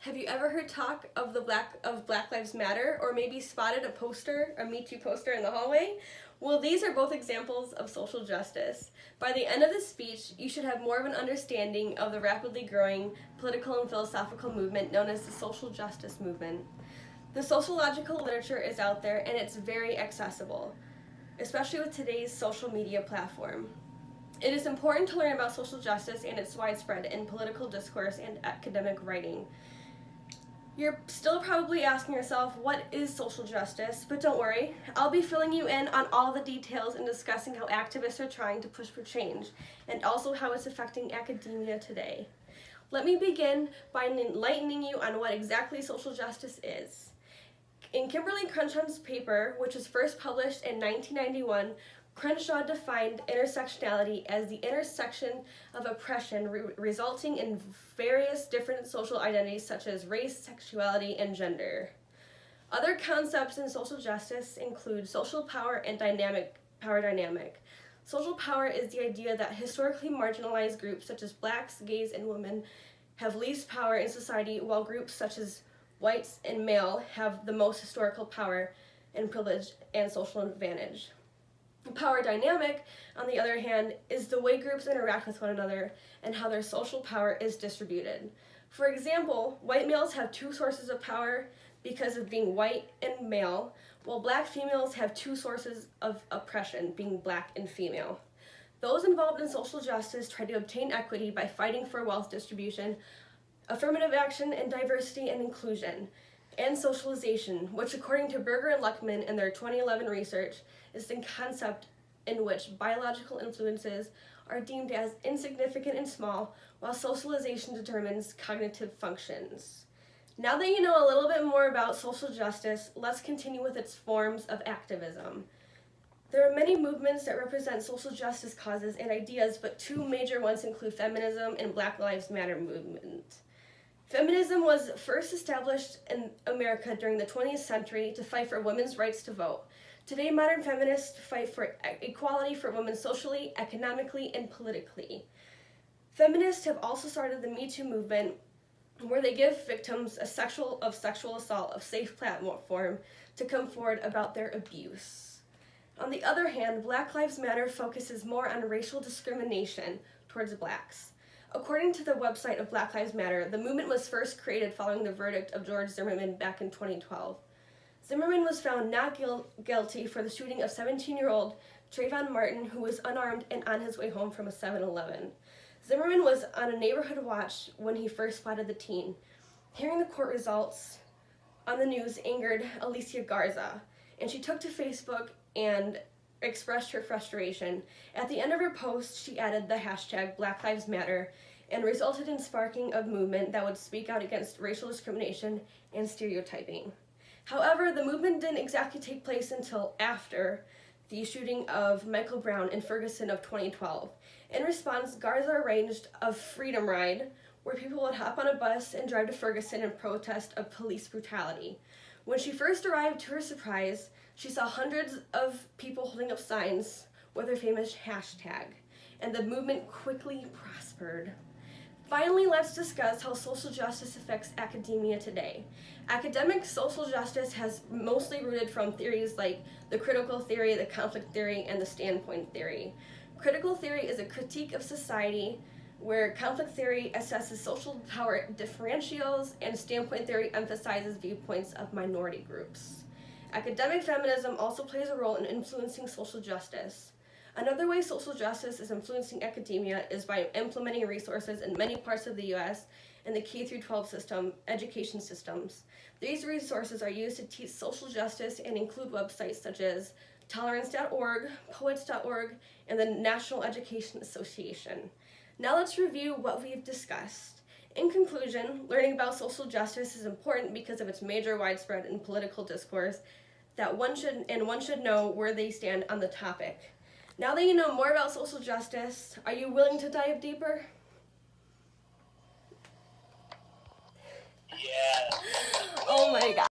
Have you ever heard talk of Black Lives Matter, or maybe spotted a poster, a Me Too poster in the hallway? Well, these are both examples of social justice. By the end of this speech, you should have more of an understanding of the rapidly growing political and philosophical movement known as the social justice movement. The sociological literature is out there and it's very accessible, especially with today's social media platform. It is important to learn about social justice and its widespread in political discourse and academic writing. You're still probably asking yourself, what is social justice? But don't worry, I'll be filling you in on all the details and discussing how activists are trying to push for change, and also how it's affecting academia today. Let me begin by enlightening you on what exactly social justice is. In Kimberly Crenshaw's paper, which was first published in 1991, Crenshaw defined intersectionality as the intersection of oppression resulting in various different social identities such as race, sexuality, and gender. Other concepts in social justice include social power and power dynamic. Social power is the idea that historically marginalized groups such as blacks, gays, and women have least power in society, while groups such as whites and male have the most historical power and privilege and social advantage. Power dynamic, on the other hand, is the way groups interact with one another and how their social power is distributed. For example, white males have two sources of power because of being white and male, while black females have two sources of oppression, being black and female. Those involved in social justice try to obtain equity by fighting for wealth distribution, affirmative action, and diversity and inclusion, and socialization, which according to Berger and Luckman in their 2011 research, is the concept in which biological influences are deemed as insignificant and small, while socialization determines cognitive functions. Now that you know a little bit more about social justice, let's continue with its forms of activism. There are many movements that represent social justice causes and ideas, but two major ones include feminism and Black Lives Matter movement. Feminism was first established in America during the 20th century to fight for women's rights to vote. Today, modern feminists fight for equality for women socially, economically, and politically. Feminists have also started the Me Too movement, where they give victims of sexual assault a safe platform to come forward about their abuse. On the other hand, Black Lives Matter focuses more on racial discrimination towards blacks. According to the website of Black Lives Matter, the movement was first created following the verdict of George Zimmerman back in 2012. Zimmerman was found not guilty for the shooting of 17-year-old Trayvon Martin, who was unarmed and on his way home from a 7-Eleven. Zimmerman was on a neighborhood watch when he first spotted the teen. Hearing the court results on the news angered Alicia Garza, and she took to Facebook and expressed her frustration. At the end of her post, she added the hashtag Black Lives Matter and resulted in sparking a movement that would speak out against racial discrimination and stereotyping. However, the movement didn't exactly take place until after the shooting of Michael Brown in Ferguson of 2012. In response, Garza arranged a freedom ride where people would hop on a bus and drive to Ferguson in protest of police brutality. When she first arrived, to her surprise, she saw hundreds of people holding up signs with her famous hashtag, and the movement quickly prospered. Finally, let's discuss how social justice affects academia today. Academic social justice has mostly rooted from theories like the critical theory, the conflict theory, and the standpoint theory. Critical theory is a critique of society, where conflict theory assesses social power differentials, and standpoint theory emphasizes viewpoints of minority groups. Academic feminism also plays a role in influencing social justice. Another way social justice is influencing academia is by implementing resources in many parts of the U.S. in the K-12 education systems. These resources are used to teach social justice and include websites such as tolerance.org, poets.org, and the National Education Association. Now let's review what we've discussed. In conclusion, learning about social justice is important because of its major widespread and political discourse that one should know where they stand on the topic. Now that you know more about social justice, are you willing to dive deeper? Yeah. Oh my God.